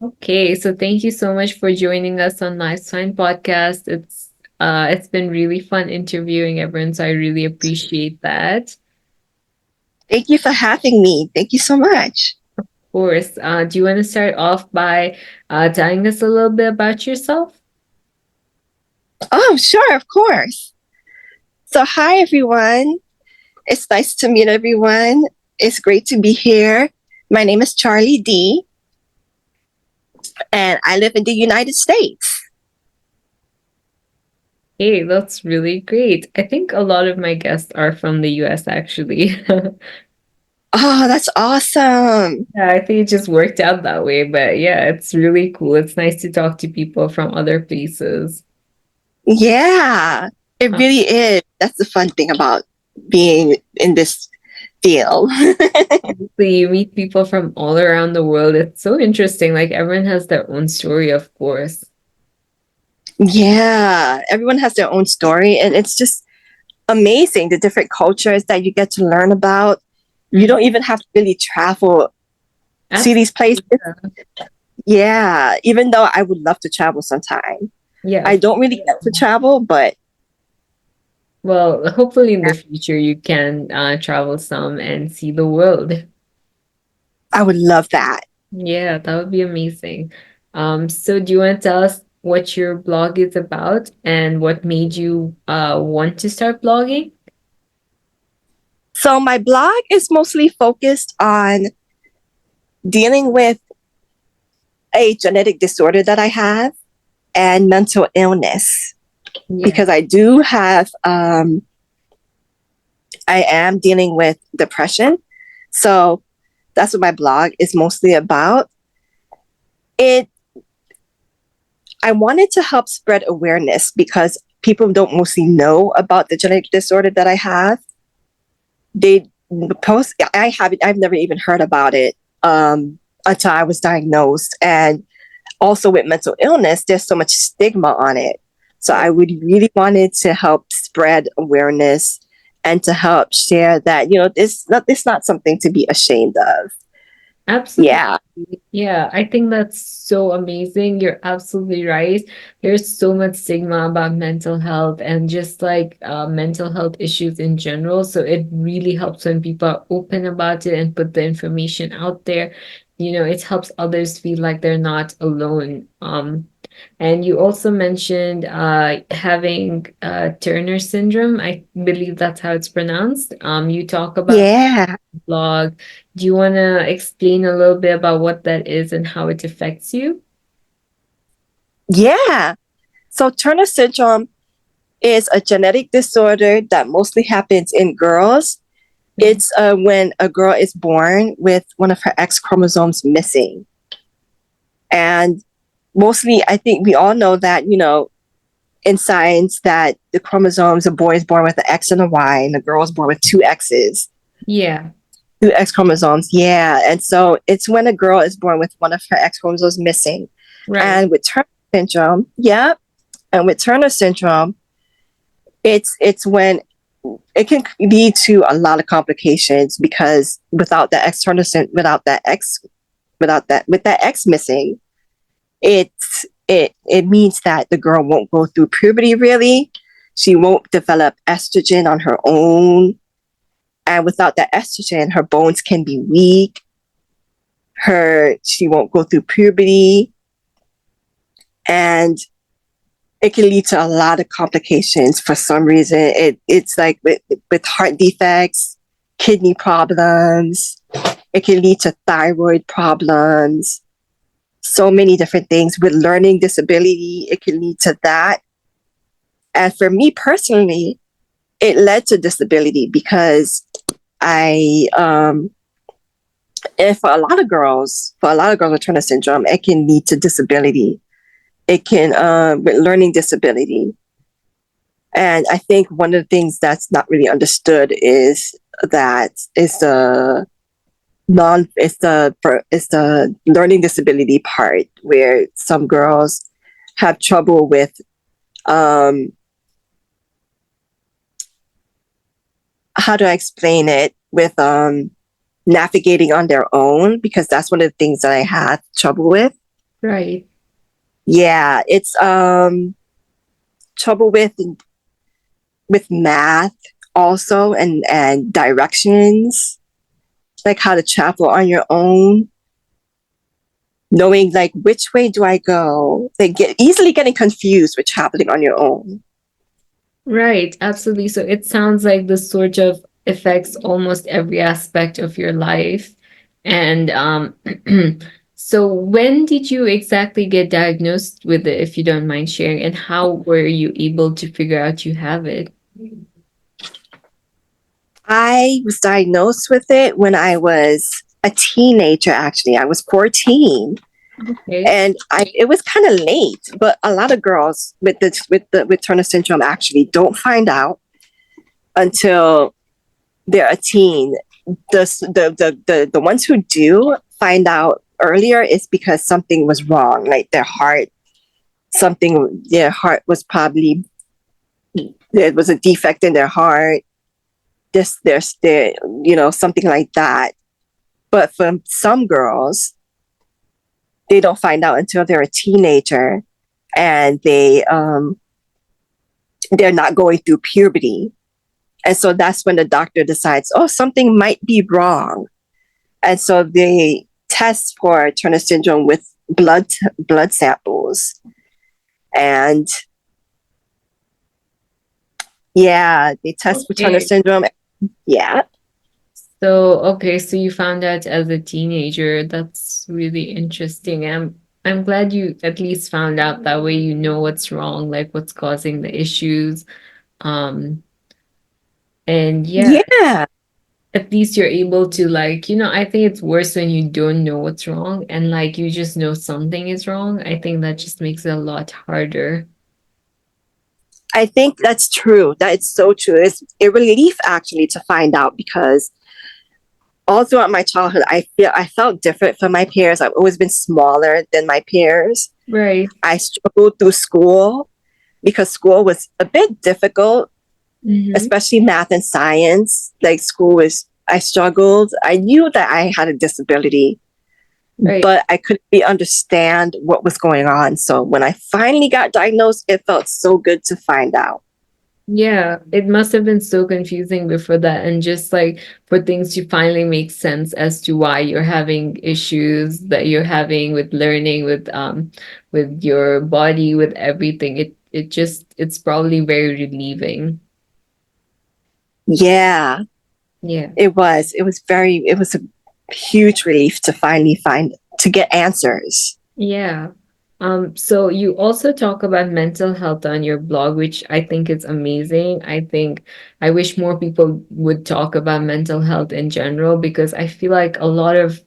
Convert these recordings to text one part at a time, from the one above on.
Okay, so thank you so much for joining us on Nice Fine Podcast. It's been really fun interviewing everyone, so I really appreciate that. Thank you for having me. Thank you so much. Of course, do you want to start off by telling us a little bit about yourself? Oh, sure, of course. So, hi, everyone. It's nice to meet everyone. It's great to be here. My name is Charlie D, and I live in the United States. Hey, that's really great. I think a lot of my guests are from the US actually. Oh, that's awesome. Yeah, I think it just worked out that way, but yeah, it's really cool. It's nice to talk to people from other places. Yeah, it Uh, really is. That's the fun thing about being in this field. so you meet people from all around the world. It's so interesting. Like everyone has their own story, of course. Yeah, everyone has their own story, and it's just amazing the different cultures that you get to learn about. You Mhm. don't even have to really travel, see these places. Absolutely. Yeah, even though I would love to travel sometime. Yeah, I of don't really get to travel, but well, hopefully in the future you can travel some and see the world. I would love that. Yeah, that would be amazing. So do you want to tell us what your blog is about and what made you want to start blogging? So my blog is mostly focused on dealing with a genetic disorder that I have and mental illness Yeah. because I am dealing with depression. So that's what my blog is mostly about. It I wanted to help spread awareness because people don't mostly know about the genetic disorder that I have. They post I've never even heard about it until I was diagnosed. And also with mental illness, there's so much stigma on it. So I would really wanted to help spread awareness and to help share that, it's not something to be ashamed of. Absolutely. Yeah. Yeah, I think that's so amazing. You're absolutely right. There's so much stigma about mental health and just like mental health issues in general. So it really helps when people are open about it and put the information out there. It helps others feel like they're not alone. And you also mentioned having Turner syndrome. I believe that's how it's pronounced. You talk about Yeah. blog. Do you want to explain a little bit about what that is and how it affects you? Yeah. So Turner syndrome is a genetic disorder that mostly happens in girls. Mhm. It's when a girl is born with one of her X chromosomes missing. And mostly, I think we all know that, in science, that the chromosomes, a boy is born with an X and a Y, and a girl is born with two X's, Yeah, two X chromosomes. Yeah. And so it's when a girl is born with one of her X chromosomes missing. right. And with Turner syndrome, yeah. And with Turner syndrome, it's when it can lead to a lot of complications because without that with that X missing, it means that the girl won't go through puberty really. She won't develop estrogen on her own. And without that estrogen, her bones can be weak. She won't go through puberty. And it can lead to a lot of complications for some reason. It's like with heart defects, kidney problems. It can lead to thyroid problems. So many different things. With learning disability, it can lead to that. And for me personally, it led to disability because I and for a lot of girls with Turner syndrome, it can lead to disability. It can with learning disability. And I think one of the things that's not really understood is the learning disability part where some girls have trouble with um, how do I explain it with navigating on their own because that's one of the things that I had trouble with. Right. Yeah, it's trouble with math also, and directions, like how to travel on your own, knowing like which way do I go. They get easily getting confused with traveling on your own. Right, absolutely. So it sounds like this sort of affects almost every aspect of your life. And so when did you exactly get diagnosed with it, if you don't mind sharing, and how were you able to figure out you have it? I was diagnosed with it when I was a teenager. Actually, I was 14, Okay. and it was kind of late. But a lot of girls with Turner syndrome actually don't find out until they're a teen. The ones who do find out earlier is because something was wrong, like their heart was probably, there was a defect in their heart. There's there, something like that. But for some girls, they don't find out until they're a teenager, and they're not going through puberty. And so that's when the doctor decides, oh, something might be wrong. And so they test for Turner syndrome with blood samples. And yeah, they test for Turner Okay. syndrome. Yeah. So, okay, so you found out as a teenager. That's really interesting. I'm glad you at least found out, that way you know what's wrong, like what's causing the issues. Um, and yeah, Yeah. at least you're able to, like, I think it's worse when you don't know what's wrong and like you just know something is wrong. I think that just makes it a lot harder. I think that's true. That is so true. It's a relief actually to find out, because all throughout my childhood, I felt different from my peers. I've always been smaller than my peers. Right. I struggled through school because school was a bit difficult, Mm-hmm. especially math and science. Like I struggled. I knew that I had a disability, Right. but I couldn't really understand what was going on. So when I finally got diagnosed, it felt so good to find out. Yeah, it must have been so confusing before that, and just like for things to finally make sense as to why you're having issues that you're having with learning, with your body, with everything. It's probably very relieving. Yeah, Yeah. it was. It was a huge relief to finally to get answers. Yeah. So you also talk about mental health on your blog, which I think is amazing. I wish more people would talk about mental health in general, because I feel like a lot of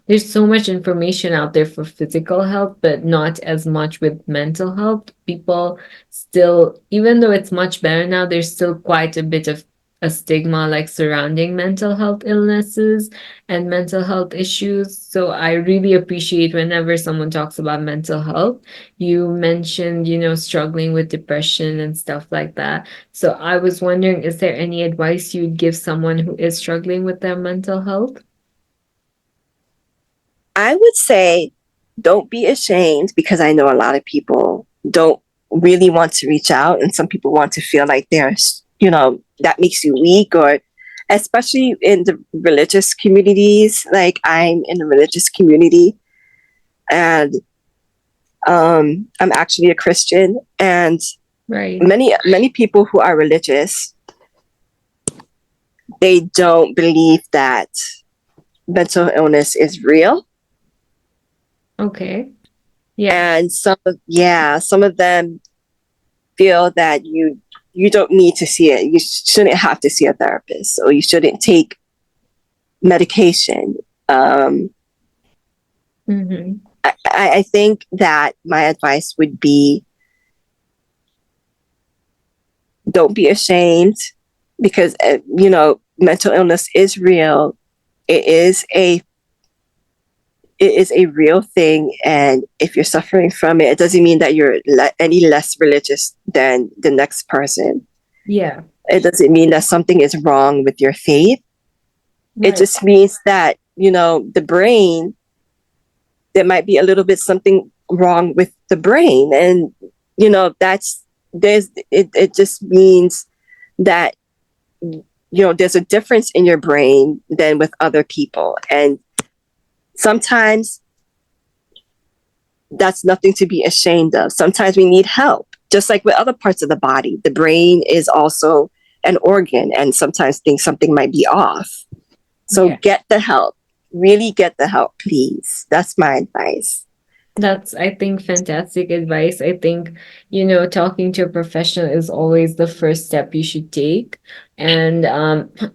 there's so much information out there for physical health, but not as much with mental health. People still, even though it's much better now, there's still quite a bit of a stigma like surrounding mental health illnesses and mental health issues. So I really appreciate whenever someone talks about mental health. You mentioned, struggling with depression and stuff like that. So I was wondering, is there any advice you'd give someone who is struggling with their mental health? I would say don't be ashamed, because I know a lot of people don't really want to reach out, and some people want to feel like that makes you weak, or especially in the religious communities. Like I'm in a religious community, and I'm actually a Christian, and Right. many people who are religious, they don't believe that mental illness is real. Okay. Yeah. And some of them feel that you don't need to see it. You shouldn't have to see a therapist, or you shouldn't take medication. Um, Mm-hmm. I think that my advice would be, don't be ashamed, because mental illness is real. It is a it is a real thing, and if you're suffering from it, it doesn't mean that you're any less religious than the next person. Yeah. It doesn't mean that something is wrong with your faith. It Right. just means that, the brain there might be a little bit something wrong with the brain. And, that's, it just means that, there's a difference in your brain than with other people. And sometimes that's nothing to be ashamed of. Sometimes we need help, just like with other parts of the body. The brain is also an organ, and sometimes something might be off. So Yeah. get the help. Really get the help, please. That's my advice. That's, I think, fantastic advice. I think, talking to a professional is always the first step you should take. And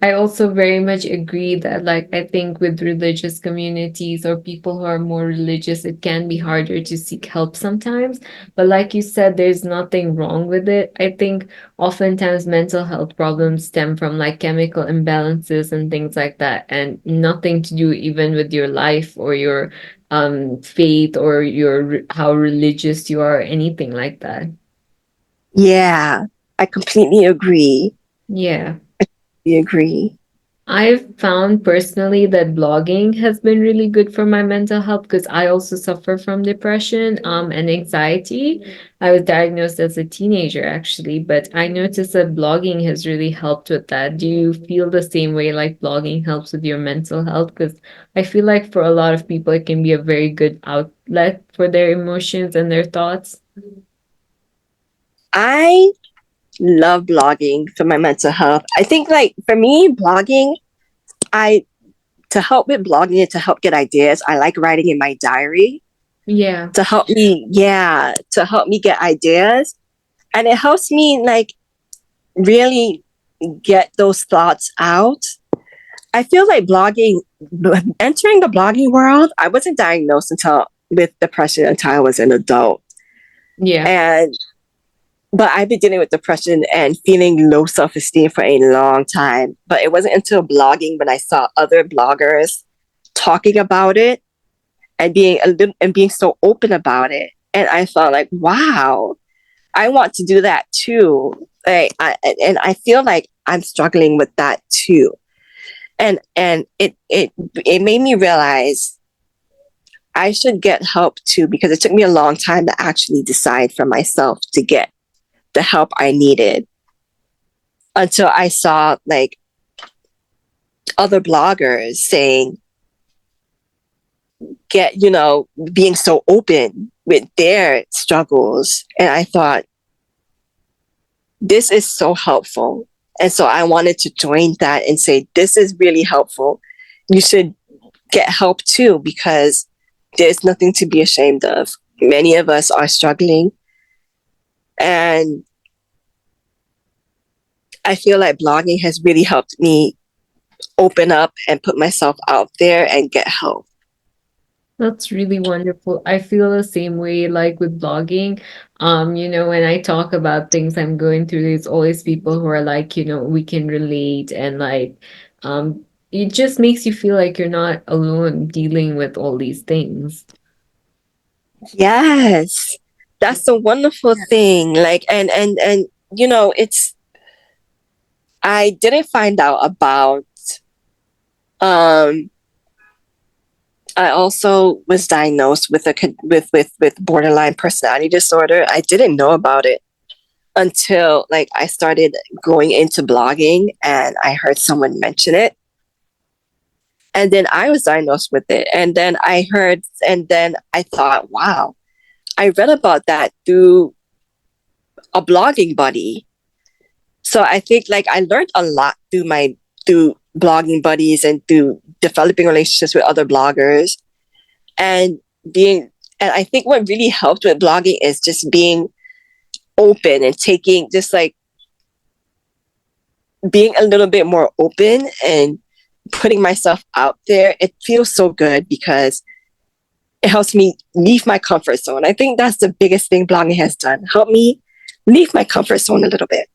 I also very much agree that, like, I think with religious communities or people who are more religious, it can be harder to seek help sometimes. But like you said, there's nothing wrong with it. I think oftentimes mental health problems stem from like chemical imbalances and things like that, and nothing to do even with your life or your faith or your how religious you are or anything like that. Yeah, I completely agree. Yeah. We agree. I've found personally that blogging has been really good for my mental health because I also suffer from depression and anxiety. I was diagnosed as a teenager actually, but I noticed that blogging has really helped with that. Do you feel the same way, like blogging helps with your mental health? Because I feel like for a lot of people, it can be a very good outlet for their emotions and their thoughts. I love blogging for my mental health. I think, like, for me, blogging, I to help with blogging and to help get ideas, I like writing in my diary Yeah. to help me, yeah, to help me get ideas. And it helps me, like, really get those thoughts out. I feel like entering the blogging world, I wasn't diagnosed until with depression until I was an adult. Yeah. And but I've been dealing with depression and feeling low self-esteem for a long time. But it wasn't until blogging when I saw other bloggers talking about it and being so open about it. And I felt like, wow, I want to do that too. And I feel like I'm struggling with that too. And it made me realize I should get help too, because it took me a long time to actually decide for myself to get the help I needed, until I saw, like, other bloggers saying, being so open with their struggles. And I thought, this is so helpful. And so I wanted to join that and say, this is really helpful. You should get help too, because there's nothing to be ashamed of. Many of us are struggling. And I feel like blogging has really helped me open up and put myself out there and get help. That's really wonderful. I feel the same way, like with blogging. When I talk about things I'm going through, there's always people who are like, we can relate, and like, it just makes you feel like you're not alone dealing with all these things. Yes. That's a wonderful thing. Like, and it's I didn't find out about um I also was diagnosed with with borderline personality disorder. I didn't know about it until, like, I started going into blogging and I heard someone mention it. And then I was diagnosed with it. And then I thought, wow, I read about that through a blogging buddy. So I think, like, I learned a lot through blogging buddies and through developing relationships with other bloggers, and being and I think what really helped with blogging is just being open and taking just like being a little bit more open and putting myself out there. It feels so good because it helps me leave my comfort zone. I think that's the biggest thing blogging has done. Help me leave my comfort zone a little bit.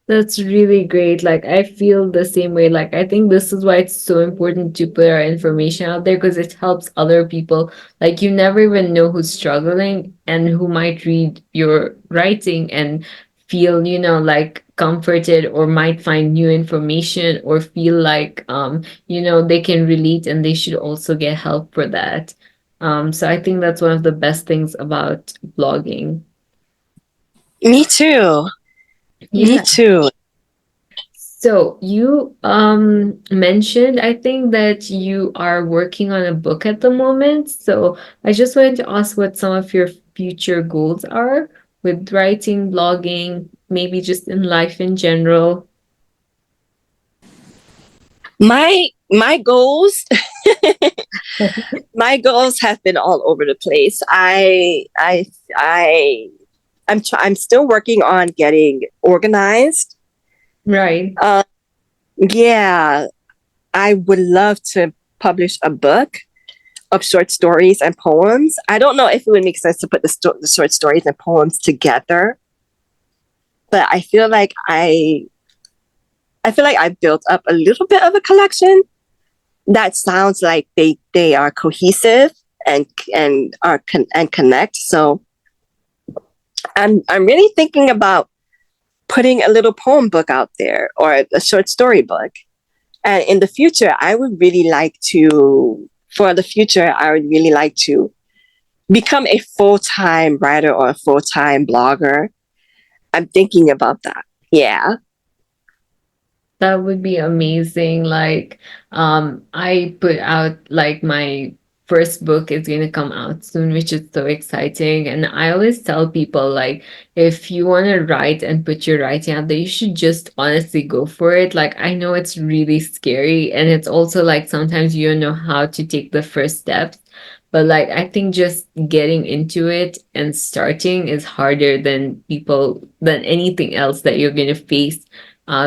That's really great. Like, I feel the same way. Like, I think this is why it's so important to put our information out there because it helps other people. Like, you never even know who's struggling and who might read your writing and feel, like comforted, or might find new information, or feel like, they can relate and they should also get help for that. So I think that's one of the best things about blogging. Me too. Me Yeah. too. So you mentioned, I think, that you are working on a book at the moment. So I just wanted to ask what some of your future goals are with writing, blogging, maybe just in life in general. My goals my goals have been all over the place. I'm still working on getting organized. Right. Uh, yeah, I would love to publish a book of short stories and poems. I don't know if it would make sense to put the short stories and poems together, but I feel like I built up a little bit of a collection that sounds like they are cohesive and connect. So I'm really thinking about putting a little poem book out there or a short story book. And in the future, I would really like to become a full-time writer or a full-time blogger. I'm thinking about that. Yeah. That would be amazing. Like, I put out like my first book is going to come out soon, which is so exciting. And I always tell people, like, if you want to write and put your writing out there, you should just honestly go for it. Like, I know it's really scary, and it's also like sometimes you don't know how to take the first steps. But like, I think just getting into it and starting is harder than anything else that you're going to face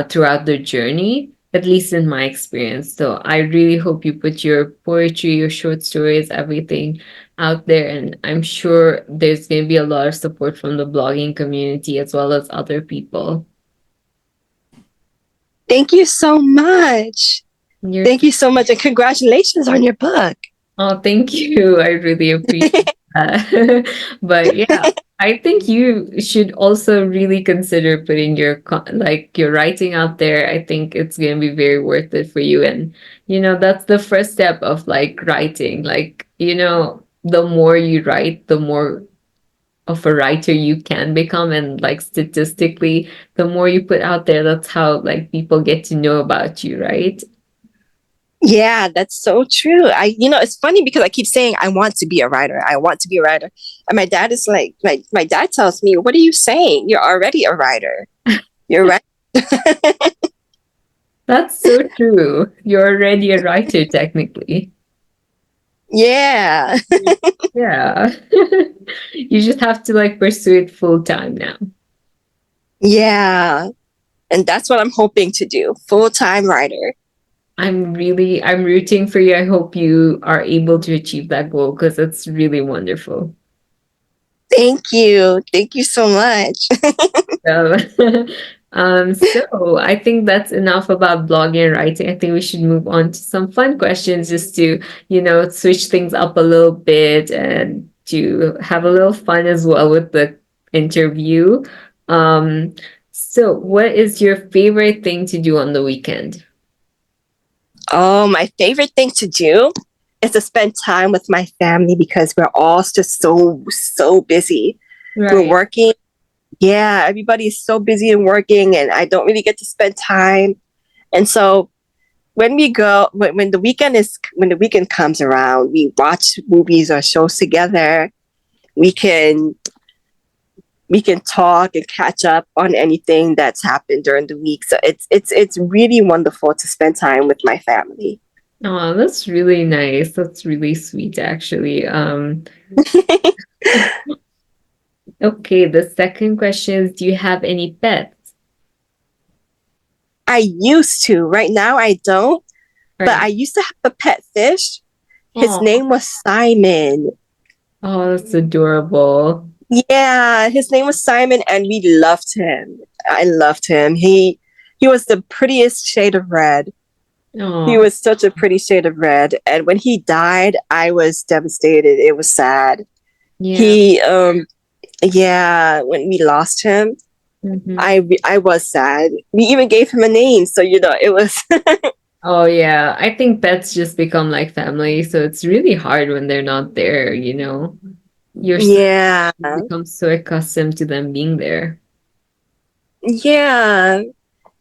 throughout the journey, at least in my experience. So I really hope you put your poetry, your short stories, everything out there. And I'm sure there's going to be a lot of support from the blogging community as well as other people. Thank you so much. You're Thank you so much. And congratulations on your book. Oh, thank you. I really appreciate that. But yeah, I think you should also really consider putting like your writing out there. I think it's going to be very worth it for you. And, that's the first step of like writing. Like, the more you write, the more of a writer you can become. And like statistically, the more you put out there, that's how like people get to know about you, right? Yeah, that's so true. It's funny because I keep saying I want to be a writer. I want to be a writer. And my dad is like, my dad tells me, what are you saying? You're already a writer. You're right. That's so true. You're already a writer, technically. Yeah. Yeah. You just have to like pursue it full time now. Yeah. And that's what I'm hoping to do. Full-time writer. I'm rooting for you. I hope you are able to achieve that goal because it's really wonderful. Thank you. Thank you so much. So, so I think that's enough about blogging and writing. I think we should move on to some fun questions just to, switch things up a little bit and to have a little fun as well with the interview. Um, so what is your favorite thing to do on the weekend? Oh, my favorite thing to do is to spend time with my family because we're all just so busy. We're Right. working. Yeah, everybody's so busy and working, and I don't really get to spend time. And so when the weekend comes around, we watch movies or shows together. We can we can talk and catch up on anything that's happened during the week. So it's really wonderful to spend time with my family. Oh, that's really nice. That's really sweet, actually. Okay, the second question is, do you have any pets? I used to. Right now I don't, but I Right. used to have a pet fish. His Oh, name was Simon. oh, that's adorable. Yeah, his name was Simon, and we loved him. I loved him. He was the prettiest shade of red. He Oh, was such a pretty shade of red. And when he died, I was devastated. It was sad. yeah. He yeah, when we lost him, Hmm. I was sad. We even gave him a name, so it was Oh yeah, I think pets just become like family, so it's really hard when they're not there, you know. You're so, Yeah. you become so accustomed to them being there. Yeah.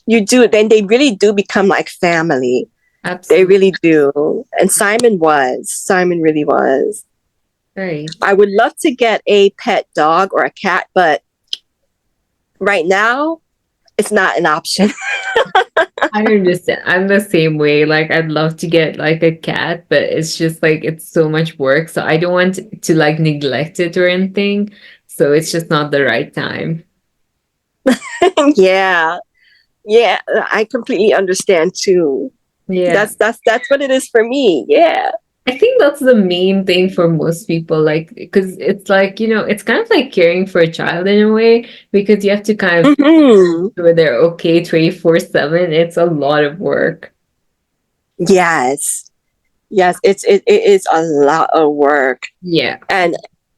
You do. Then they really do become like family. They Absolutely really do. And Simon was. Simon really was. right. I would love to get a pet dog or a cat, but right now it's not an option. I understand. I'm the same way. Like I'd love to get like a cat, but it's just like it's so much work. So I don't want to like neglect it or anything. So it's just not the right time. Yeah. Yeah. I completely understand too. Yeah. That's what it is for me. Yeah. I think that's the main thing for most people, like, because it's like, you know, it's kind of like caring for a child in a way, because you have to kind of Hmm. sure they're okay 24/7. It's a lot of work. Yes. Yes. It is a lot of work. Yeah. And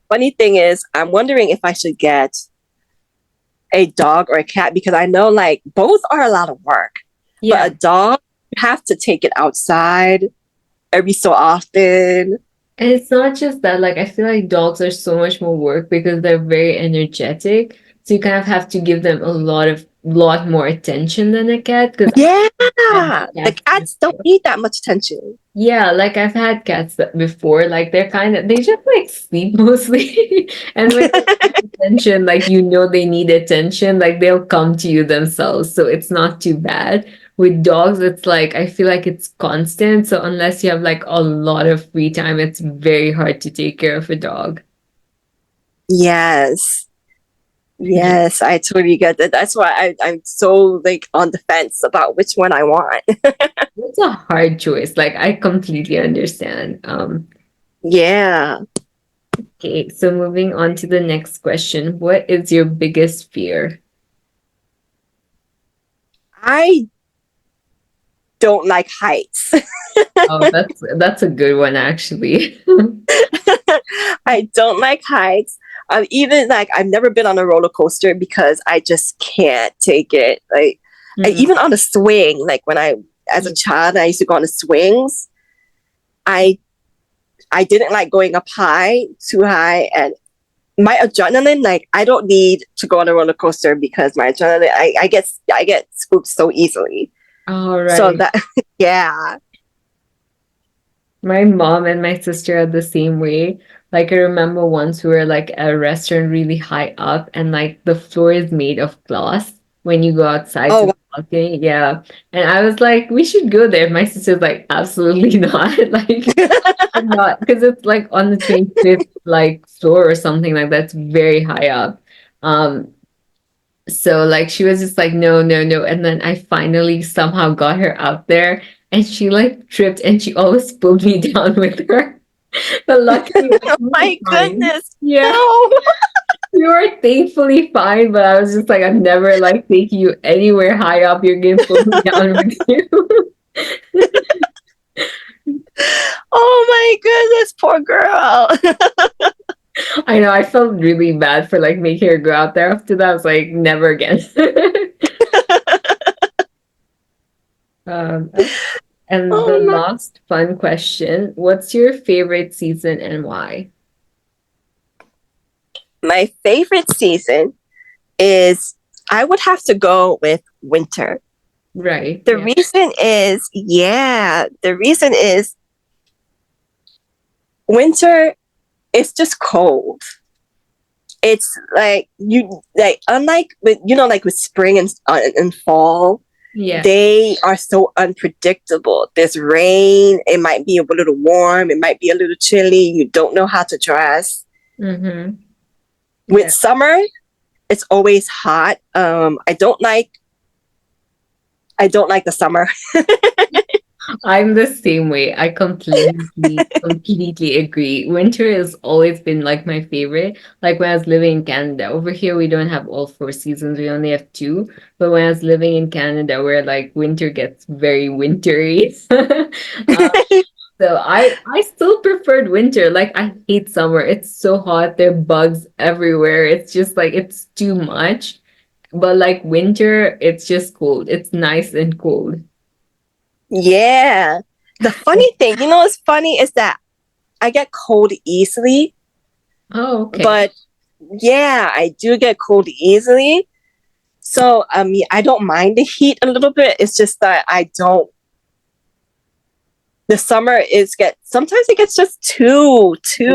funny thing is, I'm wondering if I should get a dog or a cat because I know like both are a lot of work. But Yeah. a dog, you have to take it outside every so often. And it's not just that, like, I feel like dogs are so much more work because they're very energetic. So you kind of have to give them a lot more attention than a cat. Because Yeah. I've had The cats cats don't before. need that much attention. Yeah, like I've had cats before. Like they're kind of they just like sleep mostly. And when they need attention, like you know they need attention, like they'll come to you themselves. So it's not too bad. With dogs, it's like I feel like it's constant. So unless you have like a lot of free time, it's very hard to take care of a dog. Yes. Yes, I totally get that. That's why I'm so like on the fence about which one I want. It's a hard choice. Like I completely understand. Yeah. Okay, so moving on to the next question. What is your biggest fear? I don't like heights. Oh, that's a good one actually. I don't like heights. Even like I've never been on a roller coaster because I just can't take it. Like Mm, even on a swing, like when I as a yeah. child I used to go on the swings. I I didn't like going up high, too high, and my adrenaline, like I don't need to go on a roller coaster because my adrenaline, I get spooked so easily. All So right. that yeah. My mom and my sister are the same way. Like I remember once we were like at a restaurant really high up and like the floor is made of glass when you go outside to Oh the balcony. Yeah. And I was like, we should go there. My sister's like, absolutely not. Like I'm not because it's like on the 25th like floor or something like that's very high up. Um, So like she was just like, no, no, no. And then I finally somehow got her out there and she like tripped and she almost pulled me down with her. But luckily like oh we were my fine. goodness. Yeah, No. we were thankfully fine, but I was just like, I'm never like taking you anywhere high up. You're gonna pull me down with you. Oh my goodness, poor girl. I know I felt really bad for like making her go out there after that. I was like, never again. Okay. And the Oh my. last fun question, what's your favorite season and why? My favorite season is I would have to go with winter. Right. The Yeah. reason is, yeah, the reason is winter is just cold. It's like you like unlike with like with spring and fall, Yeah. they are so unpredictable. There's rain, it might be a little warm, it might be a little chilly, you don't know how to dress. Mm-hmm. With Yeah. summer, it's always hot. I don't like the summer. I'm the same way. I completely agree. Winter has always been like my favorite. Like when I was living in Canada, over here we don't have all four seasons. We only have two. But when I was living in Canada, where like winter gets very wintry. So I still preferred winter. Like I hate summer. It's so hot. There are bugs everywhere. It's just like it's too much. But like winter, it's just cold. It's nice and cold. Yeah. The funny thing, what's funny is that I get cold easily, Oh, okay. but yeah, I do get cold easily. So, I mean, I don't mind the heat a little bit. It's just that the summer sometimes it gets just too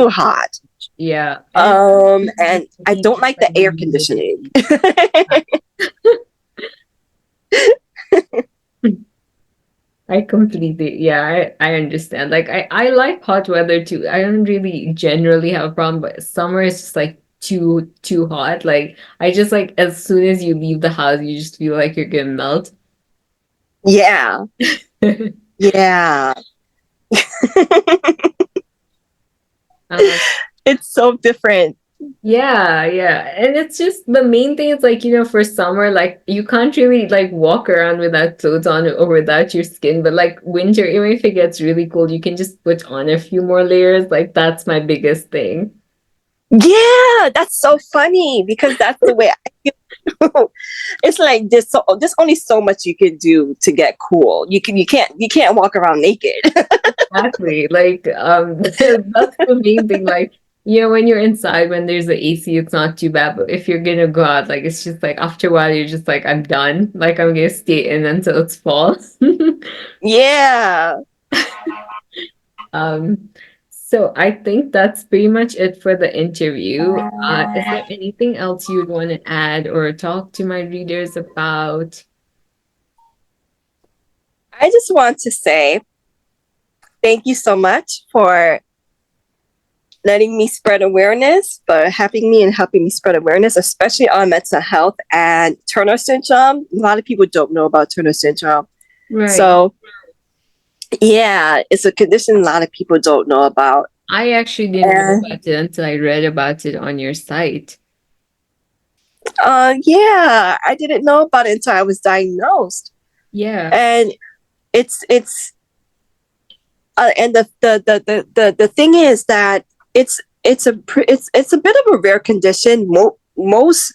hot. Yeah. And And the I heat don't is like like the the air conditioning. humidity. I completely, yeah, I understand. Like I like hot weather too. I don't really generally have a problem, but summer is just like too hot. Like I just like as soon as you leave the house, you just feel like you're gonna melt. Yeah. Yeah. Um, It's so different. yeah, yeah. And it's just the main thing is like, for summer, like you can't really like walk around without clothes on or without your skin. But like winter, even if it gets really cold, you can just put on a few more layers. Like that's my biggest thing. Yeah, that's so funny because that's the way I feel. It's like there's only so much you can do to get cool. You can't walk around naked. Exactly. Like, that's the main thing. Like, when you're inside, when there's the AC, it's not too bad. But if you're gonna go out, like, it's just like after a while, you're just like, I'm done. Like, I'm gonna stay in until it's fall. Yeah. Um, so I think that's pretty much it for the interview. Is there anything else you'd want to add or talk to my readers about? I just want to say thank you so much for letting me spread awareness, for having me and helping me spread awareness, especially on mental health and Turner syndrome. A lot of people don't know about Turner syndrome. Right. So, yeah, it's a condition a lot of people don't know about. I actually didn't know And about it until I read about it on your site. yeah, I didn't know about it until I was diagnosed. Yeah. And it's and the thing is that it's a bit of a rare condition. Most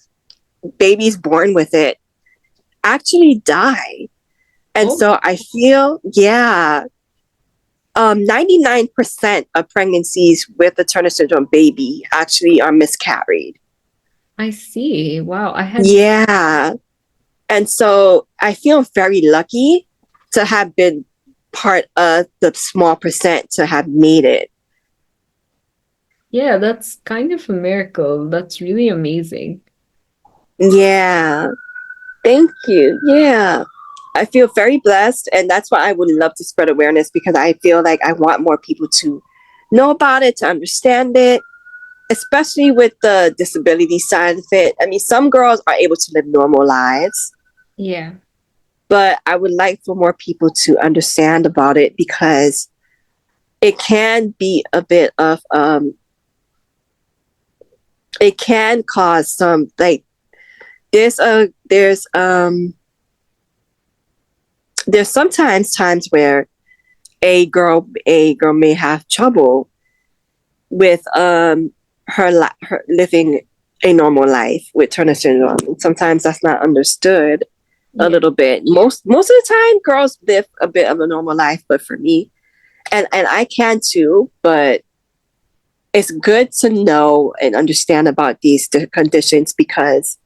babies born with it actually die. And Oh, so I feel, yeah, 99% of pregnancies with the Turner syndrome baby actually are miscarried. I see. Wow, I had Yeah. And so I feel very lucky to have been part of the small percent to have made it. yeah, that's kind of a miracle. That's really amazing. Yeah. Thank you. Yeah. I feel very blessed. And that's why I would love to spread awareness because I feel like I want more people to know about it, to understand it, especially with the disability side of it. I mean, some girls are able to live normal lives, Yeah. but I would like for more people to understand about it because it can be a bit of, it can cause some, like, there's a, there's sometimes times where a girl may have trouble with her living a normal life with Turner syndrome. And sometimes that's not understood a Yeah. little bit. Most of the time, girls live a bit of a normal life, but for me, and I can too. But it's good to know and understand about these conditions because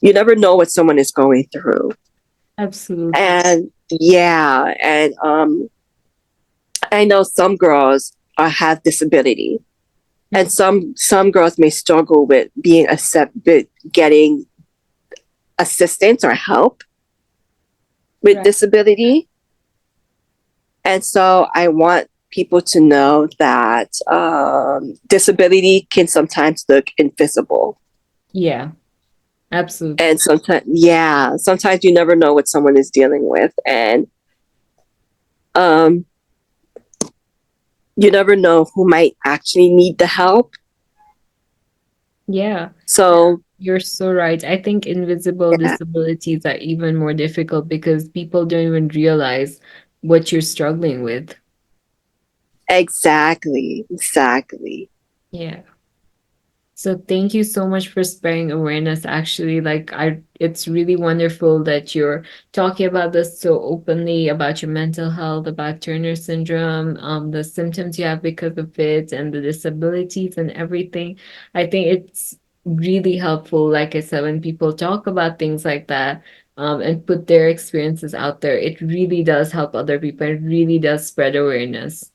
you never know what someone is going through. Absolutely. And yeah, and I know some girls have disability, and Mm. some girls may struggle with being accepted, getting assistance or help with Right. disability. And so I want people to know that disability can sometimes look invisible. Yeah. Absolutely. And sometimes, yeah, sometimes you never know what someone is dealing with. And um, you never know who might actually need the help. Yeah. So, You're so right. I think invisible yeah, disabilities are even more difficult because people don't even realize what you're struggling with. exactly. Yeah. So thank you so much for spreading awareness. Actually, it's really wonderful that you're talking about this so openly about your mental health, about Turner syndrome, the symptoms you have because of it, and the disabilities and everything. I think it's really helpful, like I said, when people talk about things like that, and put their experiences out there. It really does help other people. It really does spread awareness.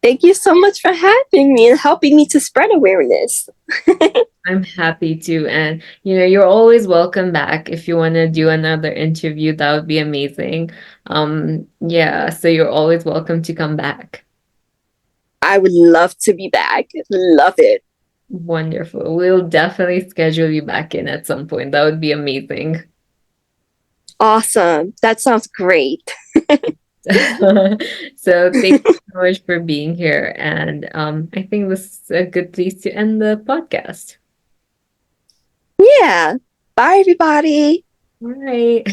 Thank you so much for having me and helping me to spread awareness. I'm happy to. And, you're always welcome back if you want to do another interview. That would be amazing. Yeah, so you're always welcome to come back. I would love to be back. Love it. Wonderful. We'll definitely schedule you back in at some point. That would be amazing. Awesome. That sounds great. So thank you so much for being here. And I think this is a good place to end the podcast. Yeah. Bye, everybody. All right.